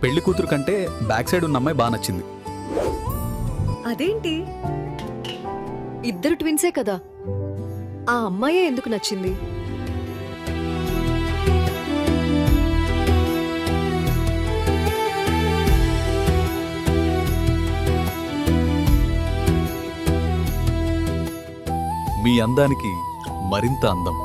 పెళ్లి కూతురు కంటే బ్యాక్ సైడ్ ఉన్న అమ్మాయి బాగా నచ్చింది. అదేంటి? ఇద్దరు ట్విన్సే కదా, ఆ అమ్మాయే ఎందుకు నచ్చింది? మీ అందానికి మరింత అందం.